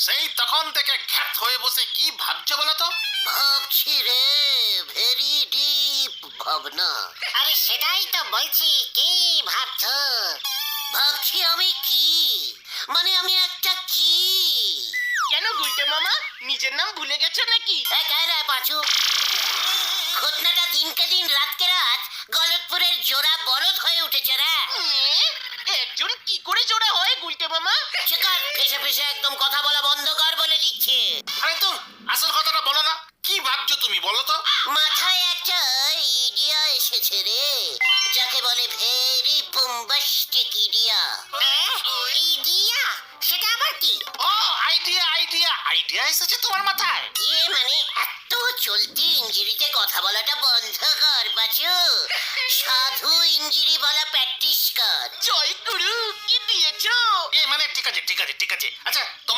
সেই তখন থেকে ঘ্যাত হয়ে বসে কি ভাবছো বলো তো? ভাবছি রে, ভেরি ডিপ ভাবনা। আরে সেটাই তো বলছি, কি ভাবছো? ভাবছি আমি কি, মানে আমি একটা কি। কেন গুলটে মামা, নিজের নাম ভুলে গেছো নাকি? একাই পাঁচু, ঘটনাটা দিনকে দিন রাতকে রাত গলতপুরের জোড়া বলদ হয়ে উঠেছে রে। একজন কি করে জোড়া হয় গুলটে মামা? চিকার ফেসে ফেসে একদম কথা বলা বন্ধ কর বলে দিচ্ছে। আরে তো আসল কথাটা বলো না, কি ভাবছো তুমি বলো তো? মাথায় একটা ইডিয়া এসেছে রে, যাকে বলে ভেরি বুম্বাস্টিক ইডিয়া। ইডিয়া? সেটা আবার কি? ও আইডিয়া আইডিয়া আইডিয়া এসেছে তোমার মাথায়? মানে এত চলতি ইঞ্জিরিতে কথা বলাটা বন্ধ কর পাচু, সাধু ইঞ্জিরি বলা প্র্যাকটিস কর। জয় গুরু, কি দিয়েছো? মানে ঠিক আছে ঠিক আছে ঠিক আছে, আচ্ছা তোমার